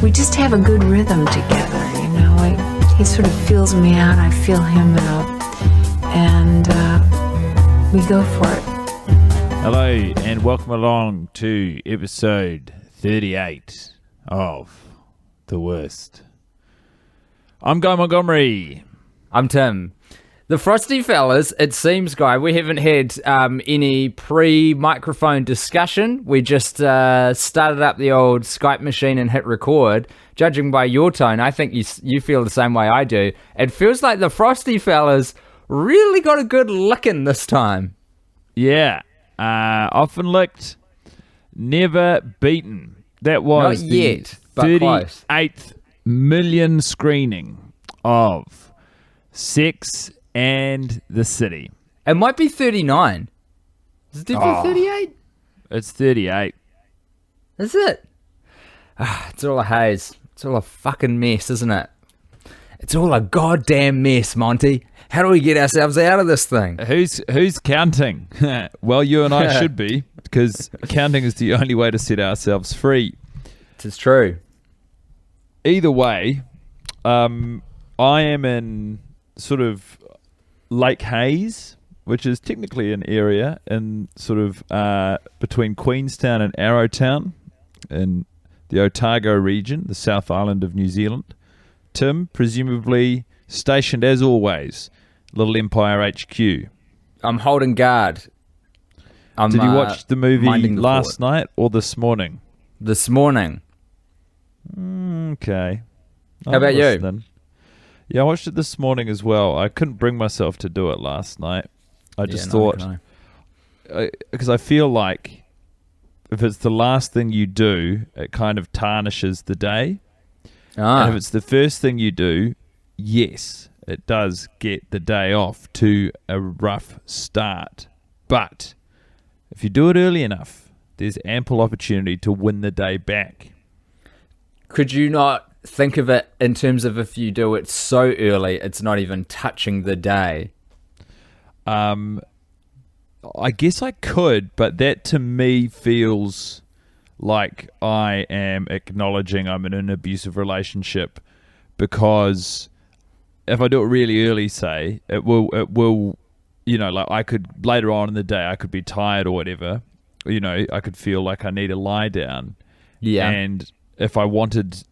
we just have a good rhythm together, you know. He sort of feels me out, I feel him out, and we go for it. Hello, and welcome along to episode 38 of The Worst. I'm Guy Montgomery. I'm Tim. The Frosty fellas, it seems, Guy, we haven't had any pre-microphone discussion. We just started up the old Skype machine and hit record. Judging by your tone, I think you feel the same way I do. It feels like the Frosty fellas really got a good licking this time. Yeah, often licked, never beaten. That was Not yet, but close. 38th million screening of Sex and the City. It might be 39. Is it definitely 38? It's 38. Is it? It's all a haze. It's all a fucking mess, isn't it? It's all a goddamn mess, Monty. How do we get ourselves out of this thing? Who's counting? Well, you and I should be, because counting is the only way to set ourselves free. It's true. Either way, I am in sort of Lake Hayes, which is technically an area in sort of between Queenstown and Arrowtown in the Otago region, the South Island of New Zealand. Tim, presumably stationed as always, Little Empire HQ. I'm holding guard. Did you watch the movie last night or this morning? This morning. Okay. How about you? Yeah, I watched it this morning as well. I couldn't bring myself to do it last night. I just thought, because I feel like if it's the last thing you do, it kind of tarnishes the day. And if it's the first thing you do, yes, it does get the day off to a rough start. But if you do it early enough, there's ample opportunity to win the day back. Could you not think of it in terms of if you do it so early, it's not even touching the day? I guess I could, but that to me feels like I am acknowledging I'm in an abusive relationship, because if I do it really early, say, it will, you know, like I could later on in the day, I could be tired or whatever, you know, I could feel like I need to lie down. Yeah. And if I wanted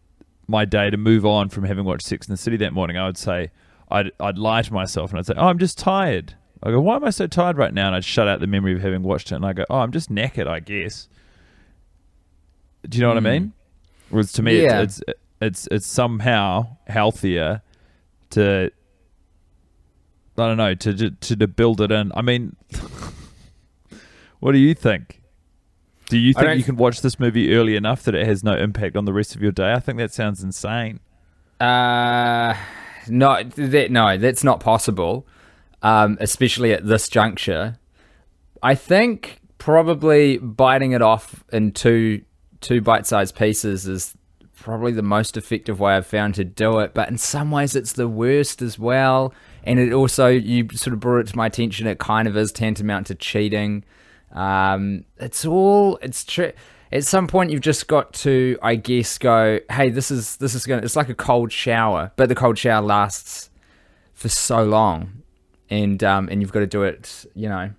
my day to move on from having watched Sex and the City that morning, I would say, I'd lie to myself and I'd say, oh, I'm just tired. I go, why am I so tired right now? And I'd shut out the memory of having watched it, and I go, oh, I'm just knackered, I guess. Do you know what I mean? Whereas to me, yeah. it's somehow healthier to, I don't know, to build it in. I mean, what do you think? Do you think you can watch this movie early enough that it has no impact on the rest of your day? I think that sounds insane. No, that's not possible, especially at this juncture. I think probably biting it off in two bite-sized pieces is probably the most effective way I've found to do it, but in some ways it's the worst as well. And it also, you sort of brought it to my attention, it kind of is tantamount to cheating. It's true. At some point you've just got to, I guess, go, hey, this is gonna, it's like a cold shower, but the cold shower lasts for so long, and you've got to do it, you know,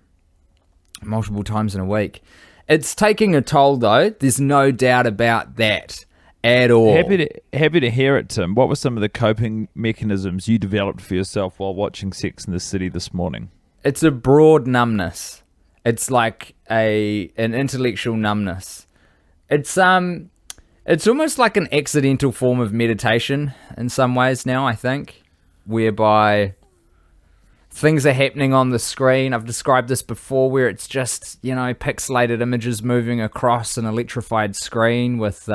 multiple times in a week. It's taking a toll, though. There's no doubt about that at all. Happy to hear it, Tim. What were some of the coping mechanisms you developed for yourself while watching Sex and the City this morning? It's a broad numbness. It's like an intellectual numbness. It's almost like an accidental form of meditation in some ways now, I think, whereby things are happening on the screen. I've described this before, where it's just, you know, pixelated images moving across an electrified screen with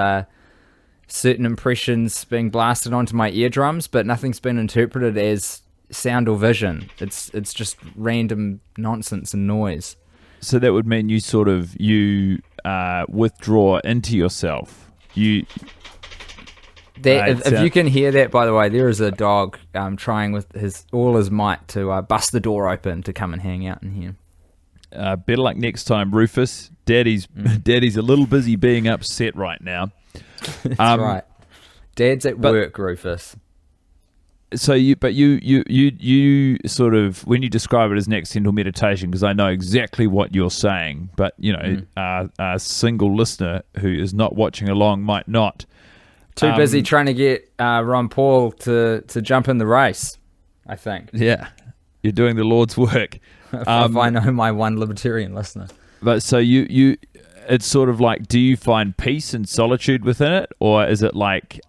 certain impressions being blasted onto my eardrums, but nothing's been interpreted as sound or vision. It's just random nonsense and noise. So that would mean you sort of withdraw into yourself. If you can hear that, by the way, there is a dog trying with all his might to bust the door open to come and hang out in here. Better luck next time, Rufus. Daddy's a little busy being upset right now. That's right. Dad's at work, Rufus. So you sort of, when you describe it as an accidental meditation, because I know exactly what you're saying, but a single listener who is not watching along might not. Too busy trying to get Ron Paul to jump in the race, I think. Yeah, you're doing the Lord's work. If I know my one libertarian listener. But so you it's sort of like, do you find peace and solitude within it, or is it like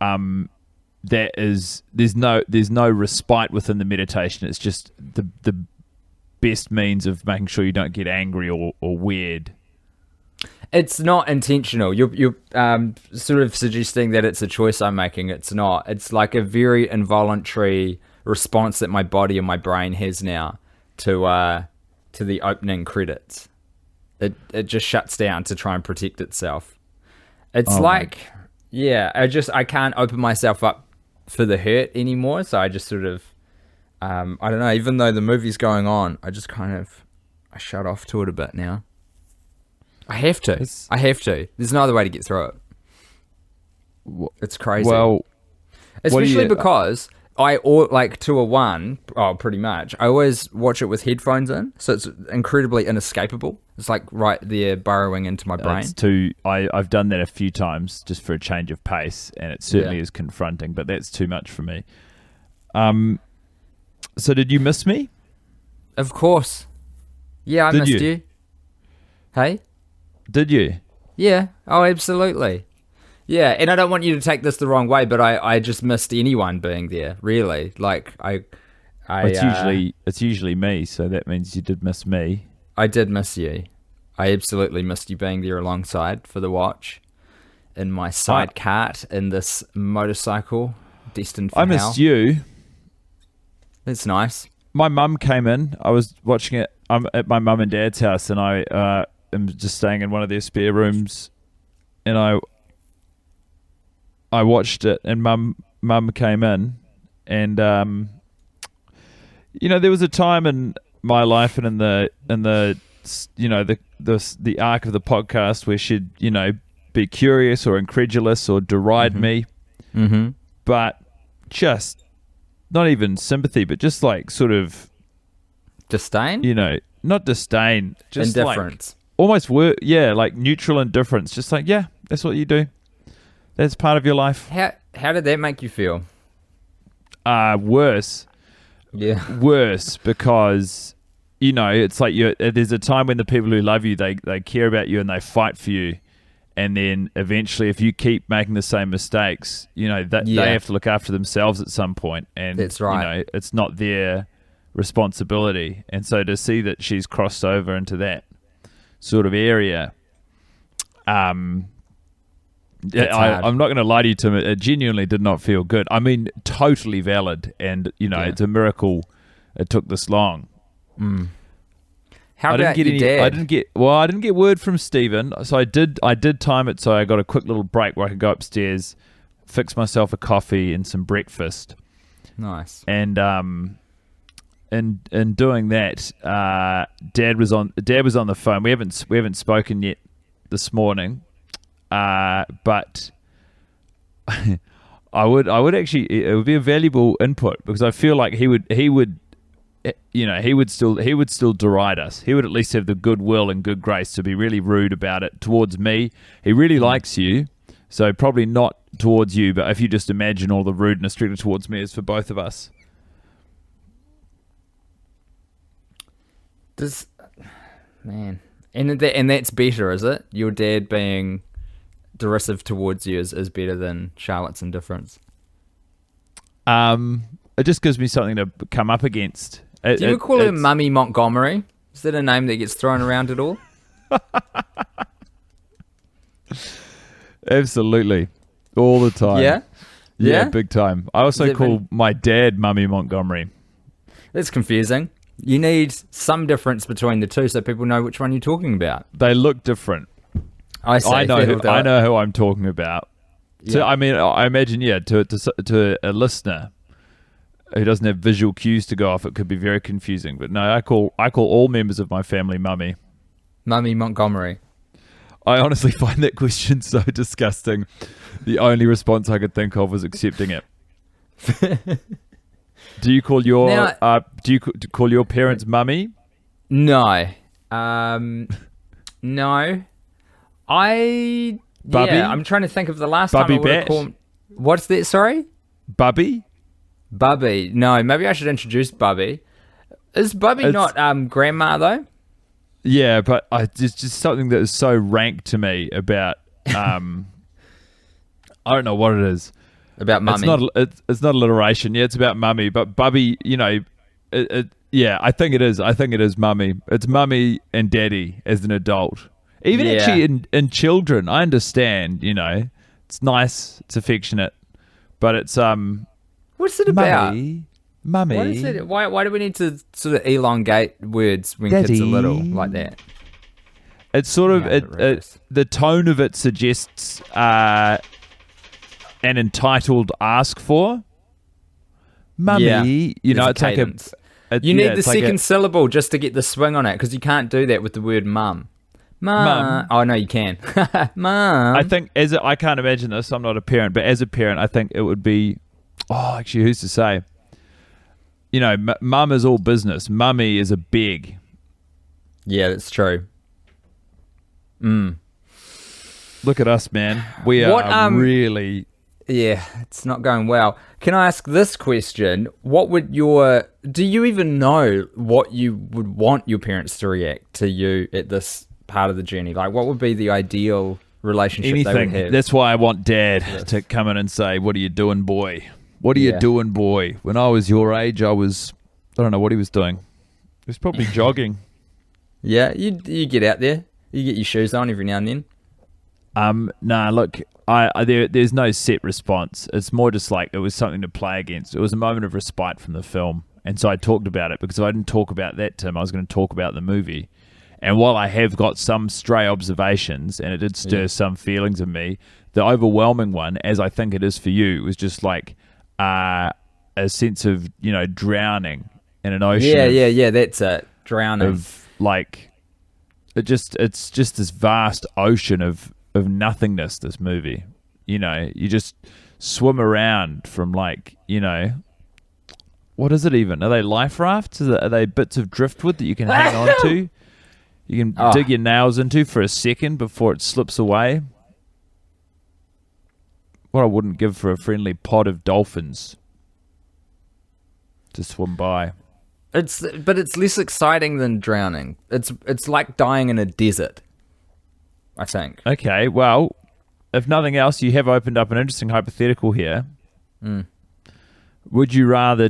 there's no respite within the meditation? It's just the best means of making sure you don't get angry or weird. It's not intentional. You're sort of suggesting that it's a choice I'm making. It's not. It's like a very involuntary response that my body and my brain has now to the opening credits. It just shuts down to try and protect itself. It's I can't open myself up for the hurt anymore. So I just sort of, I don't know, even though the movie's going on, I just kind of, I shut off to it a bit now. I have to. There's no other way to get through it. It's crazy. Well, especially because like 201, pretty much. I always watch it with headphones in, so it's incredibly inescapable. It's like right there burrowing into my brain. I've done that a few times just for a change of pace, and it certainly is confronting, but that's too much for me. So did you miss me? Of course. Yeah, I missed you. Hey? Did you? Yeah. Oh, absolutely. Yeah, and I don't want you to take this the wrong way, but I just missed anyone being there, really. Like, it's usually me, so that means you did miss me. I did miss you. I absolutely missed you being there alongside for the watch in my side cart in this motorcycle destined for hell. I missed you. That's nice. My mum came in. I was watching it. I'm at my mum and dad's house, and I am just staying in one of their spare rooms, and I watched it, and mum came in, and there was a time in my life and in the arc of the podcast where she'd be curious or incredulous or deride me, but just not even sympathy, but just like sort of disdain. Not disdain, just indifference. Like almost like neutral indifference. Just like, yeah, that's what you do. That's part of your life. How did that make you feel? Worse. Yeah. Worse, because it's like there's a time when the people who love you, they care about you and they fight for you, and then eventually, if you keep making the same mistakes, they have to look after themselves at some point, and that's right. It's not their responsibility. And so to see that she's crossed over into that sort of area, I'm not going to lie to you, Tim. It genuinely did not feel good. I mean, totally valid, and it's a miracle it took this long. How about your dad? I didn't get word from Stephen, so I did time it so I got a quick little break where I could go upstairs, fix myself a coffee and some breakfast. Nice. And in doing that, Dad was on the phone. We haven't spoken yet this morning. But I would actually, it would be a valuable input, because I feel like he would still deride us. He would at least have the goodwill and good grace to be really rude about it towards me. He really likes you, so probably not towards you, but if you just imagine all the rudeness directed towards me is for both of us. And that's better, is it? Your dad being derisive towards you is better than Charlotte's indifference. It just gives me something to come up against. Do you ever call her Mummy Montgomery? Is that a name that gets thrown around at all? Absolutely. All the time. Yeah? Yeah, big time. I also call my dad Mummy Montgomery. That's confusing. You need some difference between the two so people know which one you're talking about. They look different. I know who I'm talking about. Yeah. So, I mean, I imagine, to a listener who doesn't have visual cues to go off, it could be very confusing. But no, I call all members of my family Mummy. Mummy Montgomery. I honestly find that question so disgusting. The only response I could think of was accepting it. Do you call your call your parents mummy? No. No. Bubby? Yeah, I'm trying to think of the last Bubby time I would have Bat? called... What's that, sorry? Bubby? Bubby. No, maybe I should introduce Bubby. Is Bubby not grandma, though? Yeah, but it's just something that is so rank to me about... I don't know what it is. About mummy. It's not alliteration. Yeah, it's about mummy. But Bubby, you know... yeah, I think it is. I think it is mummy. It's mummy and daddy as an adult. Even actually in children, I understand, you know. It's nice, it's affectionate. But it's what's it about? Mummy. What is it? Why do we need to sort of elongate words when kids are little like that? It's sort of the tone of it suggests an entitled ask for. Mummy, you know, it's cadence. Like you need the second syllable just to get the swing on it, because you can't do that with the word mum. Mum. Oh no, you can. Mum. I think I can't imagine this. I'm not a parent, but as a parent, I think it would be. Oh, actually, who's to say? You know, mum is all business. Mummy is a beg. Yeah, that's true. Look at us, man. We are really. Yeah, it's not going well. Can I ask this question? Do you even know what you would want your parents to react to you at this part of the journey? Like, what would be the ideal relationship they would have? That's why I want Dad to come in and say, "What are you doing, boy? What are you doing, boy?" When I was your age, I don't know what he was doing. He was probably jogging. Yeah, you get out there. You get your shoes on every now and then. Nah, look, there's no set response. It's more just like it was something to play against. It was a moment of respite from the film. And so I talked about it, because if I didn't talk about that, Tim, I was going to talk about the movie. And while I have got some stray observations, and it did stir some feelings in me, the overwhelming one, as I think it is for you, was just like a sense of, you know, drowning in an ocean. Yeah, that's it. Drowning. Of like, it's just this vast ocean of nothingness, this movie. You know, you just swim around from, like, you know, what is it even? Are they life rafts? Are they bits of driftwood that you can hang on to? You can dig your nails into for a second before it slips away. What I wouldn't give for a friendly pod of dolphins to swim by. But it's less exciting than drowning. It's like dying in a desert, I think. Okay, well, if nothing else, you have opened up an interesting hypothetical here. Would you rather...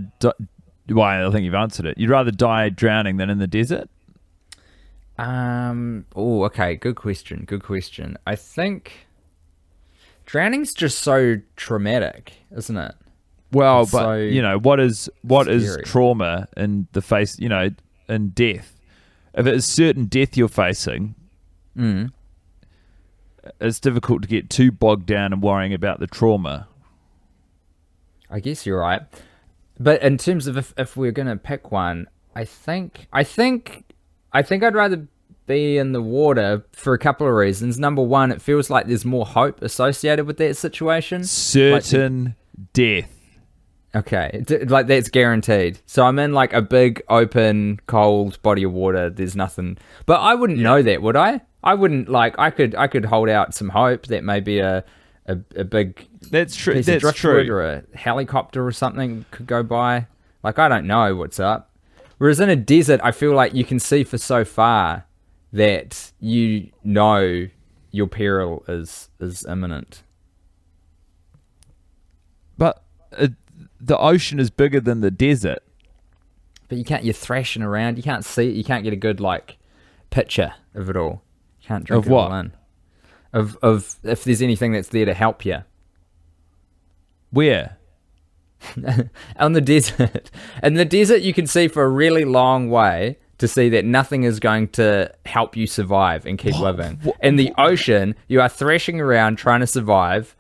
Well, I think you've answered it. You'd rather die drowning than in the desert? Oh, okay. Good question. I think drowning's just so traumatic, isn't it? Well, it's but so you know, what is scary. trauma in the face, you know, in death? If it is certain death you're facing, it's difficult to get too bogged down in worrying about the trauma. I guess you're right. But in terms of if we're going to pick one, I think I'd rather be in the water for a couple of reasons. Number one, it feels like there's more hope associated with that situation. Certain death. Okay, like that's guaranteed. So I'm in like a big, open, cold body of water. There's nothing. But I wouldn't know that, would I? I wouldn't, like, I could hold out some hope that maybe a big That's true. piece of driftwood or a helicopter or something could go by. Like, I don't know what's up. Whereas in a desert, I feel like you can see for so far that you know your peril is imminent. But the ocean is bigger than the desert. But you're thrashing around. You can't see it. You can't get a good, like, picture of it all. You can't drink Of it what? all in. Of if there's anything that's there to help you. Where? On the desert. In the desert, you can see for a really long way to see that nothing is going to help you survive and keep living. In the ocean, you are thrashing around trying to survive,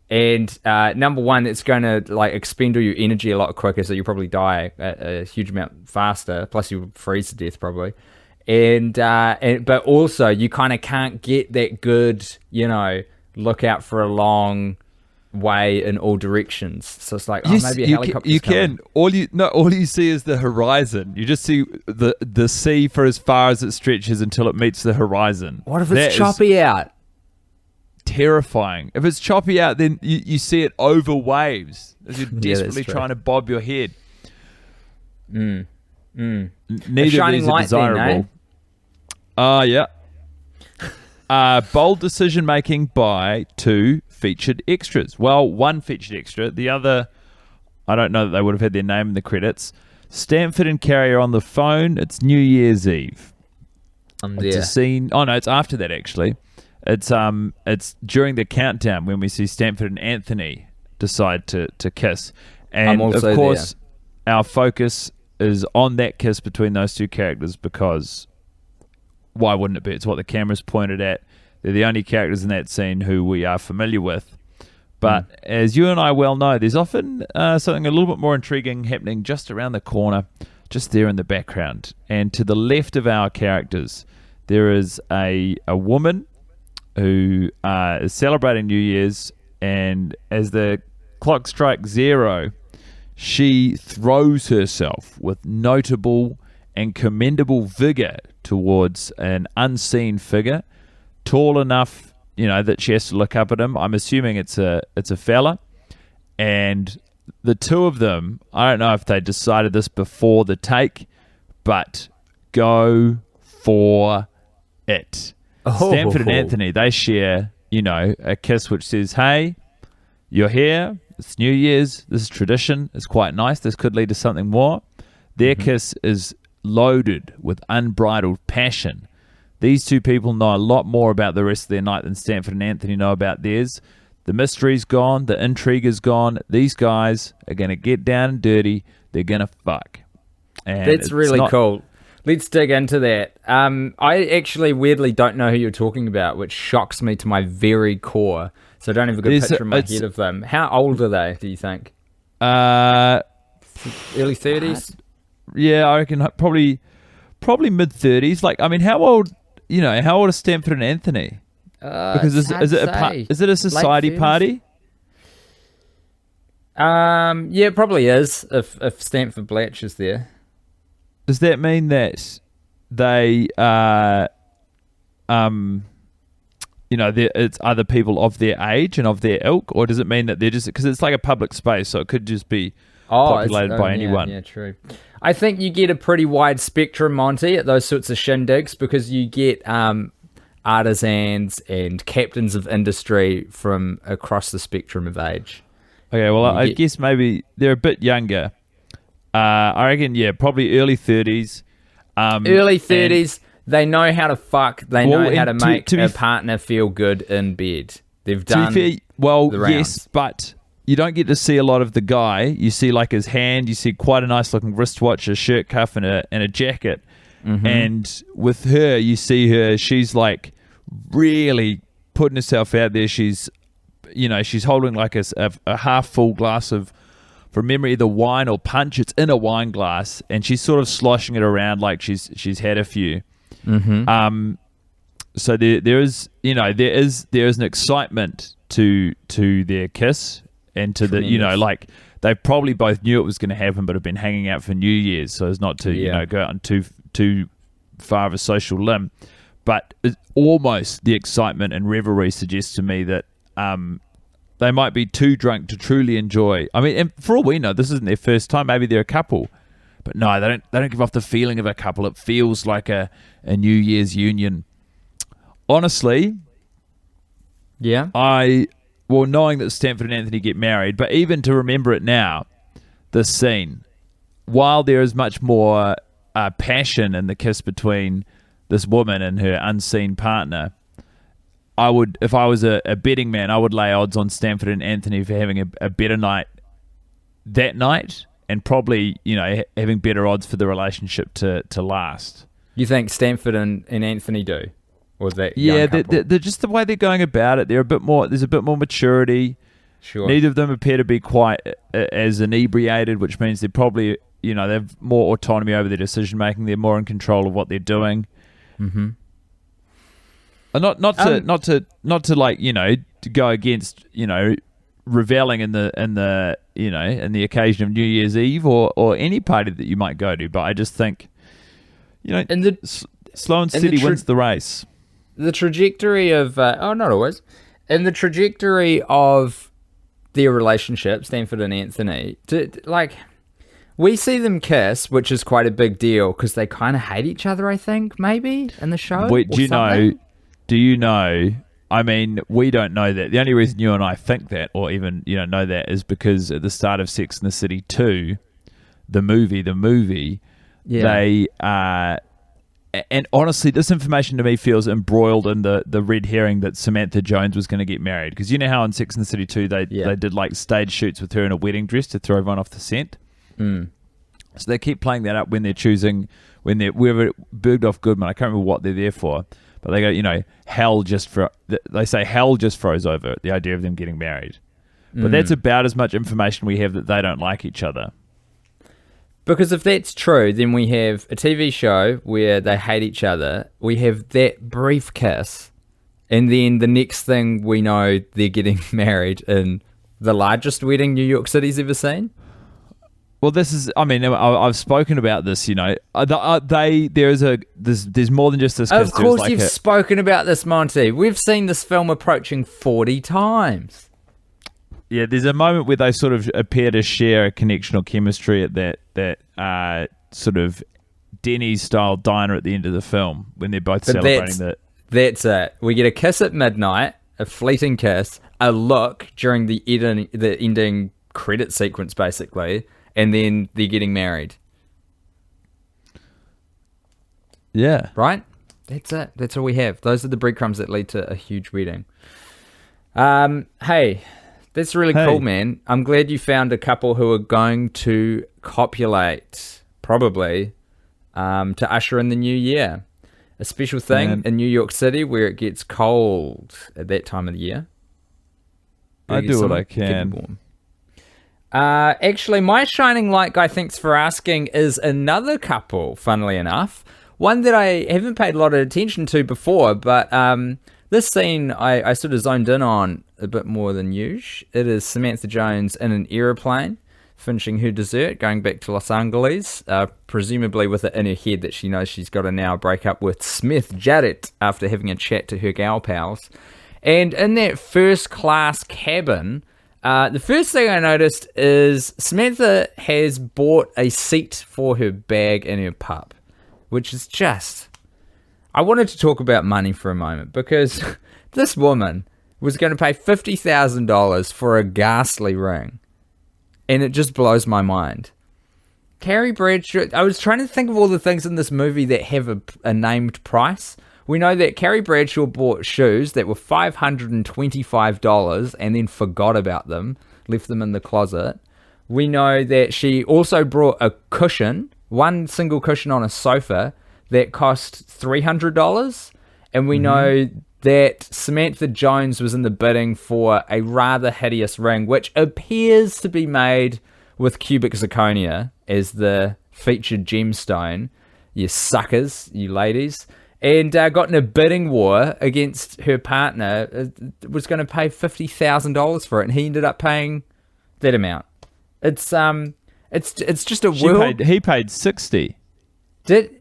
and number one, it's going to like expend all your energy a lot quicker, so you'll probably die a huge amount faster. Plus, you'll freeze to death probably. and but also you kind of can't get that good, look out for a long way in all directions. So it's like, maybe a helicopter. You can. All you see is the horizon. You just see the sea for as far as it stretches until it meets the horizon. What if it's choppy out? Terrifying. If it's choppy out, then you see it over waves as you're desperately trying to bob your head. Neither of these are desirable. Yeah. Bold decision making by 2 featured extras. Well, 1 featured extra. The other, I don't know that they would have had their name in the credits. Stanford and Carrie are on the phone. It's New Year's Eve. It's a scene. Oh no, it's after that actually. It's during the countdown when we see Stanford and Anthony decide to kiss, and of course our focus is on that kiss between those 2 characters because why wouldn't it be? It's what the camera's pointed at. They're the only characters in that scene who we are familiar with. But as you and I well know, there's often something a little bit more intriguing happening just around the corner, just there in the background. And to the left of our characters, there is a woman who is celebrating New Year's, and as the clock strikes 0, she throws herself with notable and commendable vigor towards an unseen figure, tall enough, that she has to look up at him. I'm assuming it's a fella, and the 2 of them, I don't know if they decided this before the take, but go for it. Stanford and Anthony, they share, a kiss which says, hey, you're here, it's New Year's, this is tradition, it's quite nice, this could lead to something more. Their kiss is loaded with unbridled passion. These 2 people know a lot more about the rest of their night than Stanford and Anthony know about theirs. The mystery's gone, the intrigue is gone. These guys are going to get down and dirty, they're going to fuck. And that's really cool. Let's dig into that. I actually weirdly don't know who you're talking about, which shocks me to my very core. So I don't have a good picture in my head of them. How old are they, do you think? Early 30s? Yeah, I reckon probably mid-30s. Like, I mean, how old is Stanford and Anthony? Because is it a society party? Yeah, it probably is, if Stanford Blatch is there. Does that mean that they it's other people of their age and of their ilk, or does it mean that they're just, because it's like a public space, so it could just be populated by anyone? Yeah, true. I think you get a pretty wide spectrum, Monty, at those sorts of shindigs, because you get artisans and captains of industry from across the spectrum of age. Okay, well, I guess maybe they're a bit younger. I reckon, probably early 30s. Early 30s. They know how to fuck. They know how to make a partner feel good in bed. They've done the rounds. Yes, but you don't get to see a lot of the guy. You see like his hand. You see quite a nice looking wristwatch, a shirt cuff, and a jacket. And with her, you see her. She's like really putting herself out there. She's holding like a half full glass of, from memory, either wine or punch. It's in a wine glass, and she's sort of sloshing it around like she's had a few. So there is an excitement to their kiss, and to the like they probably both knew it was going to happen, but have been hanging out for New Year's, so as not to go out on too far of a social limb. But almost the excitement and revelry suggests to me that they might be too drunk to truly enjoy. I mean, and for all we know, this isn't their first time. Maybe they're a couple, but no, they don't give off the feeling of a couple. It feels like a New Year's union. Honestly, knowing that Stanford and Anthony get married, but even to remember it now, this scene, while there is much more passion in the kiss between this woman and her unseen partner, I would, if I was a betting man, I would lay odds on Stanford and Anthony for having a better night that night, and probably, having better odds for the relationship to last. You think Stanford and Anthony do? Or that they're just the way they're going about it. There's a bit more maturity. Sure. Neither of them appear to be quite as inebriated, which means they're probably, they have more autonomy over their decision making. They're more in control of what they're doing. Mm-hmm. Not to like, to go against, reveling in the in the occasion of New Year's Eve or any party that you might go to, but I just think, slow and steady wins the race. The trajectory of not always, in the trajectory of their relationship, Stanford and Anthony, we see them kiss, which is quite a big deal because they kind of hate each other, I think, maybe in the show. Do you know? I mean, we don't know that. The only reason you and I think that, or even know that, is because at the start of Sex and the City 2, the movie, they and honestly, this information to me feels embroiled in the red herring that Samantha Jones was going to get married. Because you know how in Sex and the City 2 they did like stage shoots with her in a wedding dress to throw everyone off the scent. Mm. So they keep playing that up when they're choosing, whoever Bergdorf Goodman, I can't remember what they're there for. But they go, they say hell just froze over the idea of them getting married. But that's about as much information we have that they don't like each other. Because if that's true, then we have a TV show where they hate each other. We have that brief kiss. And then the next thing we know, they're getting married in the largest wedding New York City's ever seen. Well, this is, I've spoken about this, there's more than just this kiss. Of course you've spoken about this, Monty. We've seen this film approaching 40 times. Yeah, there's a moment where they sort of appear to share a connection or chemistry at that sort of Denny's-style diner at the end of the film when they're both celebrating that. That's it. We get a kiss at midnight, a fleeting kiss, a look during the ending credit sequence, basically, and then they're getting married. Yeah. Right? That's it. That's all we have. Those are the breadcrumbs that lead to a huge wedding. Hey, that's really cool, man. I'm glad you found a couple who are going to copulate, probably, to usher in the new year. A special thing in New York City where it gets cold at that time of the year. I do what I can. Warm. Actually, my shining light, Guy, thanks for asking, is another couple, funnily enough. One that I haven't paid a lot of attention to before, but this scene I sort of zoned in on a bit more than usual. It is Samantha Jones in an aeroplane, finishing her dessert, going back to Los Angeles, presumably with it in her head that she knows she's got to now break up with Smith Jarrett after having a chat to her gal pals. And in that first class cabin, the first thing I noticed is Samantha has bought a seat for her bag and her pup, which is just... I wanted to talk about money for a moment because this woman was going to pay $50,000 for a ghastly ring. And it just blows my mind. Carrie Bradshaw, I was trying to think of all the things in this movie that have a named price. We know that Carrie Bradshaw bought shoes that were $525 and then forgot about them, left them in the closet. We know that she also brought a cushion, one single cushion on a sofa that cost $300. And we know that Samantha Jones was in the bidding for a rather hideous ring, which appears to be made with cubic zirconia as the featured gemstone. You suckers, you ladies. And got in a bidding war against her partner, was going to pay $50,000 for it, and he ended up paying that amount. It's just a world. He paid 60. Did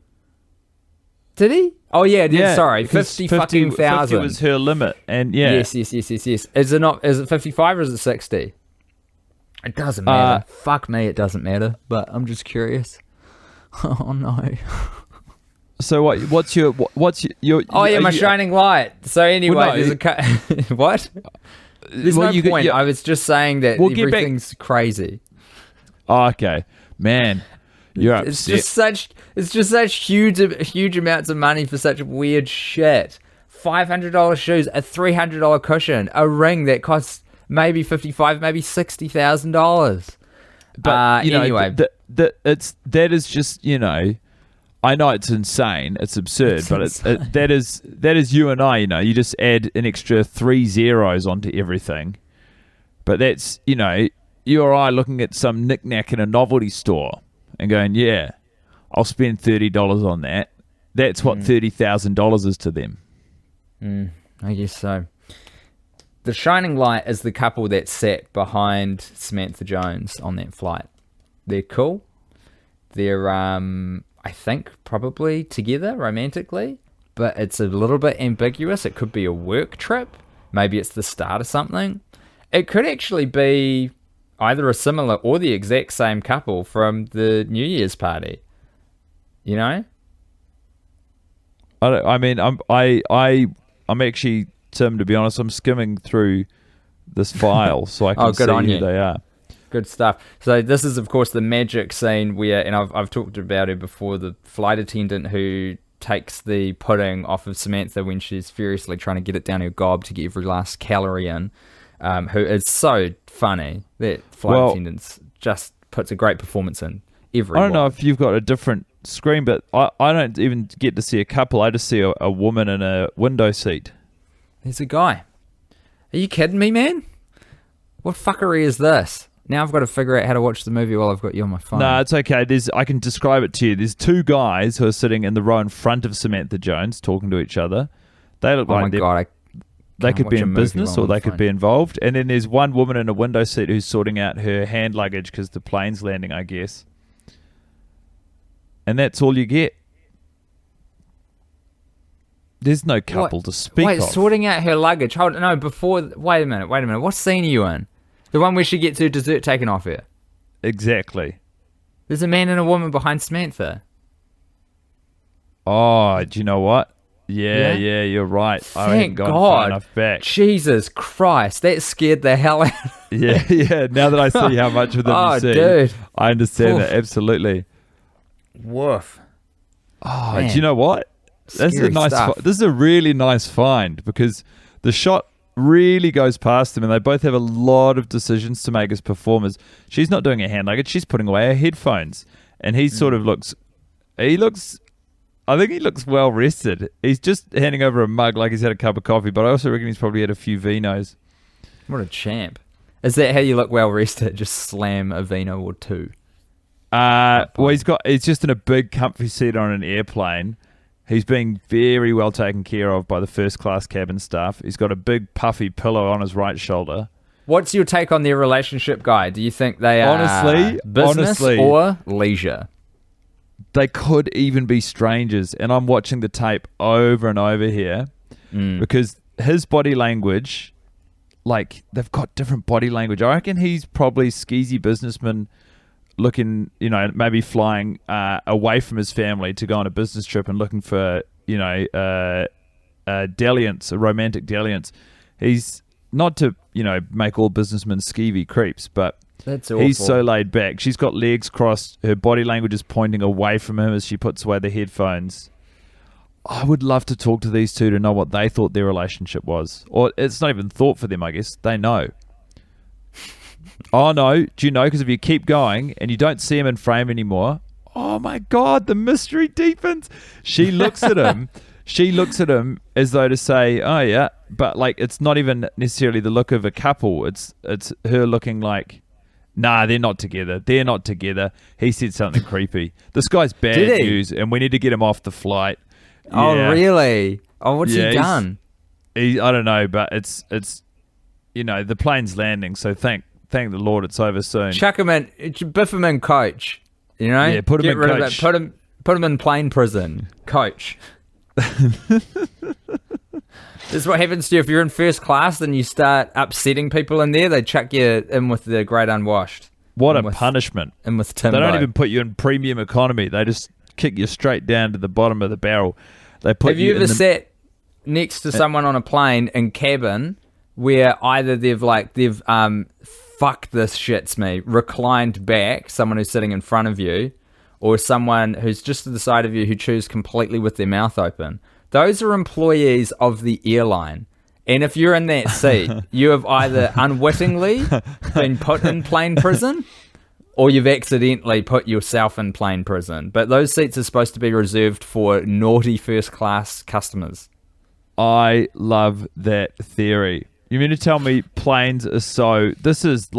he? Oh yeah, sorry, 50 fucking thousand. 50 was her limit, and Yes. Is it not? Is it 55 or is it 60? It doesn't matter. Fuck me, it doesn't matter. But I'm just curious. Oh no. So what's your Oh yeah, my shining light. So anyway, there's a what? There's no point. I was just saying that everything's crazy. Oh, okay, man. You're upset. It's just such huge amounts of money for such weird shit. $500 shoes, a $300 cushion, a ring that costs maybe $55,000, maybe $60,000. But anyway, that is just I know it's insane, it's absurd, that is you and I. You just add an extra 3 zeros onto everything. But that's you or I looking at some knick-knack in a novelty store and going, yeah, I'll spend $30 on that. That's what $30,000 is to them. I guess so. The shining light is the couple that sat behind Samantha Jones on that flight. They're cool. They're, I think, probably together romantically, but it's a little bit ambiguous. It could be a work trip. Maybe it's the start of something. It could actually be either a similar or the exact same couple from the New Year's party. You know? I'm actually, Tim, to be honest, I'm skimming through this file so I can see who they are. Good stuff. So this is, of course, the magic scene where, and I've talked about it before, the flight attendant who takes the pudding off of Samantha when she's furiously trying to get it down her gob to get every last calorie in, who is so funny. That flight attendant just puts a great performance in every I don't know if you've got a different screen, but I don't even get to see a couple. I just see a woman in a window seat. There's a guy. Are you kidding me, man? What fuckery is this? Now I've got to figure out how to watch the movie while I've got you on my phone. No, it's okay. I can describe it to you. There's two guys who are sitting in the row in front of Samantha Jones talking to each other. They look like they could be in business or they could be involved. And then there's one woman in a window seat who's sorting out her hand luggage because the plane's landing, I guess. And that's all you get. There's no couple to speak of. Wait, sorting out her luggage. Wait a minute. What scene are you in? The one where she gets her dessert taken off her. Exactly. There's a man and a woman behind Samantha. Oh, do you know what? Yeah, you're right. I haven't gone far enough back. Jesus Christ, that scared the hell out of me. Yeah. Now that I see how much of them you see, dude. I understand that, absolutely. Woof. Oh, man. Do you know what? This is a really nice find because the shot really goes past them and they both have a lot of decisions to make as performers. She's not doing her hand luggage, she's putting away her headphones. And he sort of looks I think he looks well rested. He's just handing over a mug like he's had a cup of coffee, but I also reckon he's probably had a few vinos. What a champ. Is that how you look well rested? Just slam a vino or two? Well, he's just in a big comfy seat on an airplane. He's being very well taken care of by the first class cabin staff. He's got a big puffy pillow on his right shoulder. What's your take on their relationship, Guy? Do you think they are business or leisure? They could even be strangers. And I'm watching the tape over and over here because his body language, like, they've got different body language. I reckon he's probably skeezy businessman looking, maybe flying away from his family to go on a business trip and looking for, dalliance, a romantic dalliance. He's not to, make all businessmen skeevy creeps, but that's awful. He's so laid back. She's got legs crossed. Her body language is pointing away from him as she puts away the headphones. I would love to talk to these two to know what they thought their relationship was. Or it's not even thought for them, I guess. They know. Oh, no. Do you know? Because if you keep going and you don't see him in frame anymore, oh, my God, the mystery deepens. She looks at him. She looks at him as though to say, oh, yeah. But, it's not even necessarily the look of a couple. It's her looking like, nah, they're not together. They're not together. He said something creepy. This guy's bad news, and we need to get him off the flight. Yeah. Oh, really? Oh, what's he done? I don't know, but it's the plane's landing, so thank the Lord it's over soon. Chuck him in, biff him in coach. Yeah, put him in coach. Put him in plane prison. Coach. This is what happens to you if you're in first class, then you start upsetting people in there. They chuck you in with the great unwashed. What a punishment. And with Timbo. They don't even put you in premium economy. They just kick you straight down to the bottom of the barrel. Have you ever sat next to someone on a plane in cabin where either they've fuck this shits me, reclined back, someone who's sitting in front of you, or someone who's just to the side of you who chews completely with their mouth open? Those are employees of the airline. And if you're in that seat, you have either unwittingly been put in plane prison or you've accidentally put yourself in plane prison. But those seats are supposed to be reserved for naughty first class customers. I love that theory. You mean to tell me planes are so... This is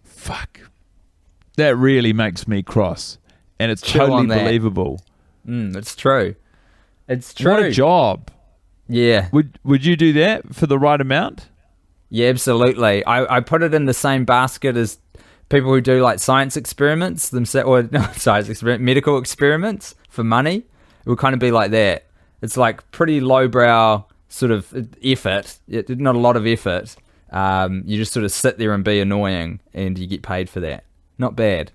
fuck. That really makes me cross. And it's totally believable. It's true. It's true. What a job. Yeah. Would you do that for the right amount? Yeah, absolutely. I put it in the same basket as people who do like science experiments medical experiments for money. It would kind of be like that. It's like pretty lowbrow sort of effort. Not a lot of effort. You just sort of sit there and be annoying, and you get paid for that. Not bad.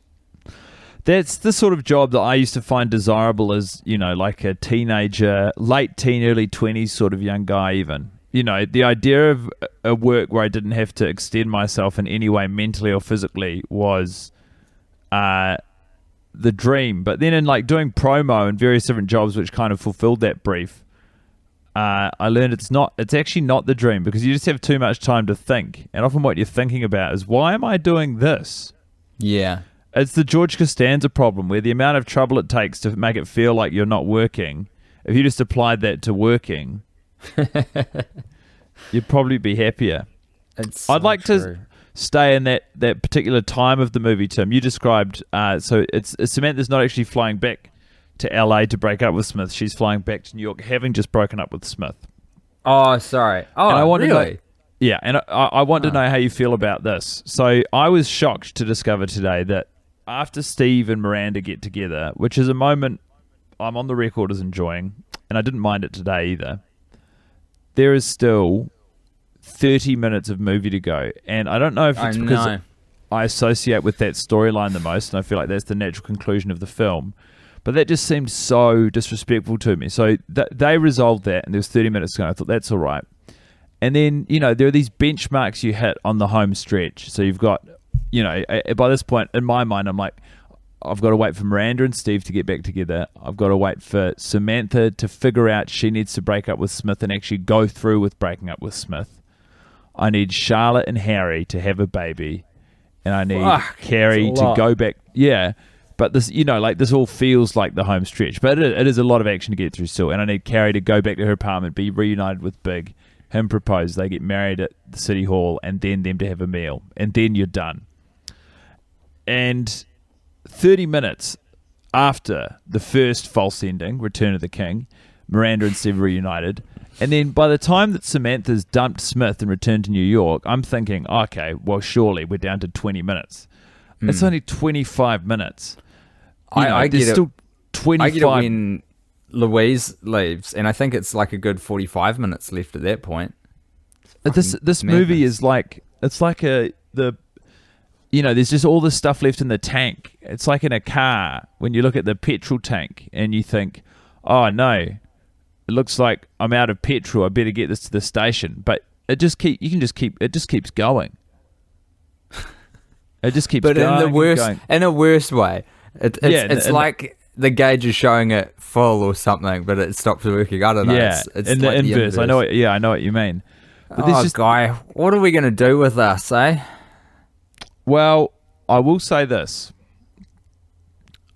That's the sort of job that I used to find desirable as, like a teenager, late teen, early 20s sort of young guy even. The idea of a work where I didn't have to extend myself in any way mentally or physically was the dream. But then in like doing promo and various different jobs which kind of fulfilled that brief, I learned it's actually not the dream, because you just have too much time to think. And often what you're thinking about is, why am I doing this? Yeah. It's the George Costanza problem, where the amount of trouble it takes to make it feel like you're not working, if you just applied that to working, you'd probably be happier. I'd like to stay in that particular time of the movie, Tim. You described, so it's Samantha's not actually flying back to LA to break up with Smith. She's flying back to New York, having just broken up with Smith. Oh, sorry. Oh, and I want really? To know, yeah, and I want to know how you feel about this. So I was shocked to discover today that after Steve and Miranda get together, which is a moment I'm on the record as enjoying, and I didn't mind it today either, there is still 30 minutes of movie to go. And I don't know if it's because I associate with that storyline the most, and I feel like that's the natural conclusion of the film. But that just seemed so disrespectful to me. So they resolved that, and there was 30 minutes to go. I thought, that's all right. And then, there are these benchmarks you hit on the home stretch. So you've got, by this point, in my mind, I'm like, I've got to wait for Miranda and Steve to get back together. I've got to wait for Samantha to figure out she needs to break up with Smith and actually go through with breaking up with Smith. I need Charlotte and Harry to have a baby. And I need Carrie to go back. Yeah. But this, this all feels like the home stretch. But it is a lot of action to get through still. And I need Carrie to go back to her apartment, be reunited with Big, him propose, they get married at the city hall, and then them to have a meal. And then you're done. And 30 minutes after the first false ending, Return of the King, Miranda and Steve reunited. And then by the time that Samantha's dumped Smith and returned to New York, I'm thinking, okay, well, surely we're down to 20 minutes. It's only 25 minutes. I get still 25. I get it when Louise leaves, and I think it's like a good 45 minutes left at that point. This movie is like, it's like there's just all this stuff left in the tank. It's like in a car when you look at the petrol tank and you think, oh no, it looks like I'm out of petrol. I better get this to the station. But it just keeps going. It just keeps but going. In a worse way. It's like the gauge is showing it full or something, but it stops working. I don't know. Yeah, it's in like the inverse. I know what you mean. But Guy, what are we going to do with us, eh? Well, I will say this.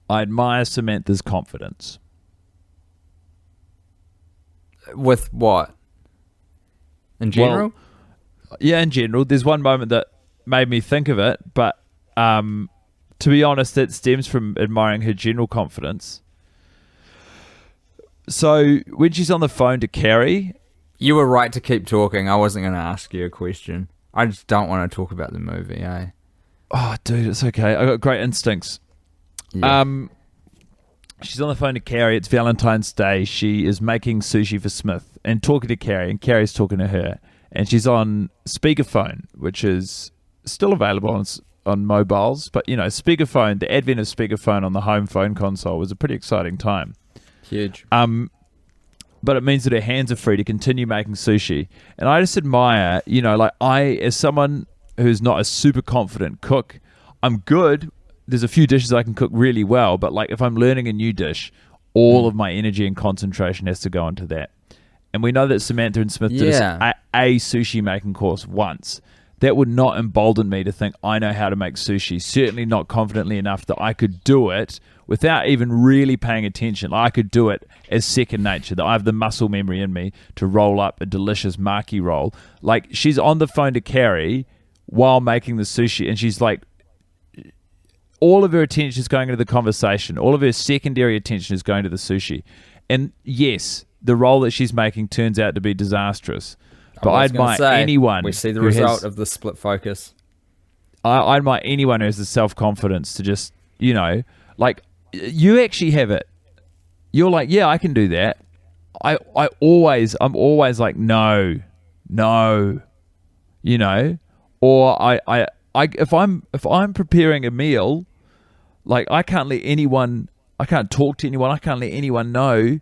I admire Samantha's confidence. With what? In general? Well, yeah, in general. There's one moment that made me think of it, but to be honest, it stems from admiring her general confidence. So when she's on the phone to Carrie... You were right to keep talking. I wasn't going to ask you a question. I just don't want to talk about the movie, eh? Oh, dude, it's okay. I got great instincts. Yeah. She's on the phone to Carrie. It's Valentine's Day. She is making sushi for Smith and talking to Carrie, and Carrie's talking to her. And she's on speakerphone, which is still available on mobiles. But, speakerphone, the advent of speakerphone on the home phone console was a pretty exciting time. Huge. But it means that her hands are free to continue making sushi. And I just admire, as someone who's not a super confident cook, I'm good. There's a few dishes I can cook really well, but if I'm learning a new dish, all of my energy and concentration has to go into that. And we know that Samantha and Smith did a sushi making course once. That would not embolden me to think I know how to make sushi, certainly not confidently enough that I could do it without even really paying attention. I could do it as second nature, that I have the muscle memory in me to roll up a delicious maki roll. She's on the phone to Carrie while making the sushi, and she's all of her attention is going into the conversation. All of her secondary attention is going to the sushi. And yes, the role that she's making turns out to be disastrous. But I admire anyone. We see the result of the split focus. I admire anyone who has the self-confidence to just, you know, like, you actually have it. You're like, yeah, I can do that. I'm always like, no, you know, or if I'm preparing a meal, like, I can't talk to anyone, I can't let anyone know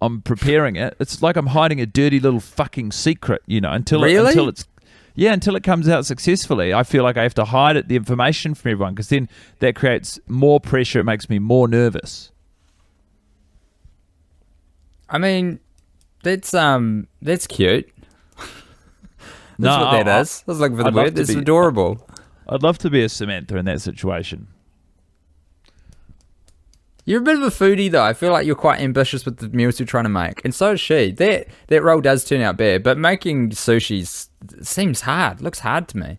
I'm preparing it. It's like I'm hiding a dirty little fucking secret, you know, until it comes out successfully. I feel like I have to hide the information from everyone, because then that creates more pressure. It makes me more nervous. I mean, that's cute. That's what that is. I was looking for the word. It's adorable. I'd love to be a Samantha in that situation. You're a bit of a foodie, though. I feel like you're quite ambitious with the meals you're trying to make, and so is she. That role does turn out bad, but making sushi seems hard. Looks hard to me.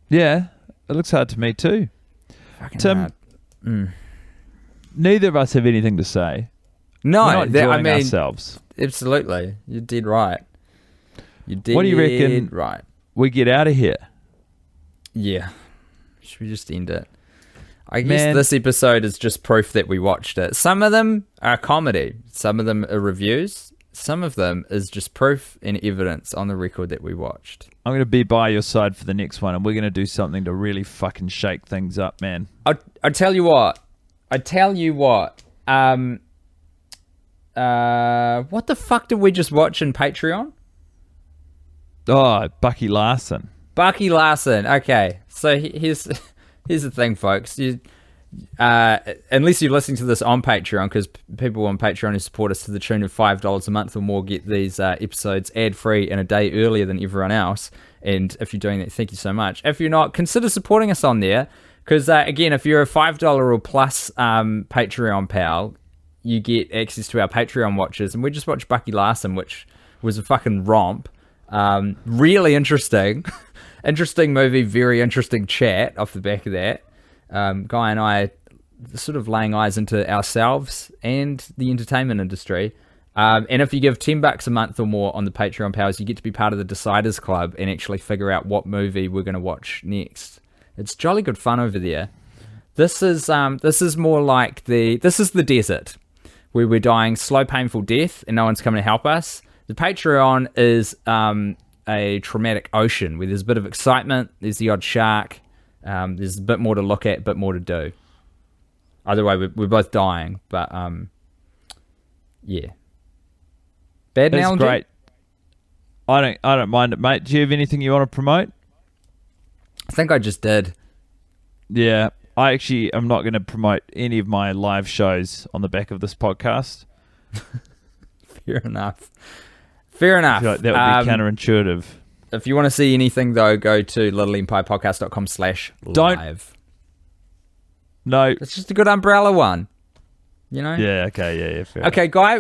Yeah, it looks hard to me too. Fucking Tim, hard. Neither of us have anything to say. No, we're not enjoying ourselves. Absolutely, you did right. You did. What do you reckon? Right. We get out of here. Yeah. Should we just end it? I guess this episode is just proof that we watched it. Some of them are comedy. Some of them are reviews. Some of them is just proof and evidence on the record that we watched. I'm going to be by your side for the next one, and we're going to do something to really fucking shake things up, man. I tell you what. What the fuck did we just watch in Patreon? Oh, Bucky Larson. Bucky Larson. Okay, so here's the thing, folks. Unless you're listening to this on Patreon, because people on Patreon who support us to the tune of $5 a month or more get these episodes ad-free and a day earlier than everyone else. And if you're doing that, thank you so much. If you're not, consider supporting us on there. Because, again, if you're a $5 or plus Patreon pal, you get access to our Patreon watches. And we just watched Bucky Larson, which was a fucking romp. Really interesting. Interesting movie, very interesting chat off the back of that. Guy and I sort of laying eyes into ourselves and the entertainment industry. And if you give $10 a month or more on the Patreon pals, you get to be part of the Deciders Club and actually figure out what movie we're going to watch next. It's jolly good fun over there. This is more like this is the desert, where we're dying slow, painful death and no one's coming to help us. The Patreon is a traumatic ocean where there's a bit of excitement, there's the odd shark, there's a bit more to look at, a bit more to do. Either way, we're both dying, but yeah. Bad analogy? That's great. I don't mind it, mate. Do you have anything you want to promote? I think I just did. Yeah, I actually am not going to promote any of my live shows on the back of this podcast. Fair enough. Fair enough. I feel like that would be counterintuitive. If you want to see anything, though, go to littleempirepodcast.com/live. No. It's just a good umbrella one. You know? Yeah, okay, yeah, fair Okay, Guy,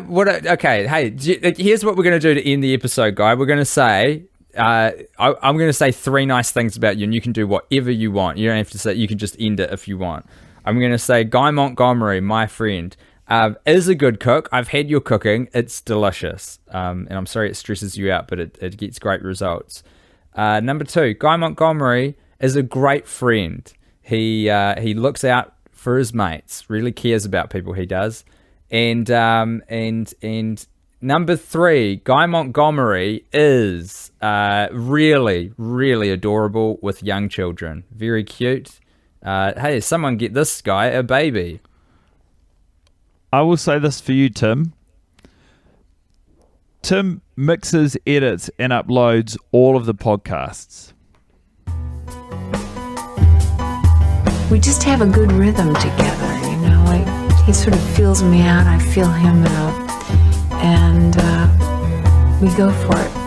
hey, here's what we're going to do to end the episode, Guy. We're going to say, I'm going to say 3 nice things about you, and you can do whatever you want. You don't have to say, you can just end it if you want. I'm going to say, Guy Montgomery, my friend, is a good cook. I've had your cooking. It's delicious. And I'm sorry it stresses you out, but it gets great results. Number 2, Guy Montgomery is a great friend. He looks out for his mates, really cares about people, he does. And number 3, Guy Montgomery is really, really adorable with young children. Very cute. Hey, someone get this guy a baby. I will say this for you, Tim. Tim mixes, edits, and uploads all of the podcasts. We just have a good rhythm together, you know. He sort of feels me out, I feel him out, and we go for it.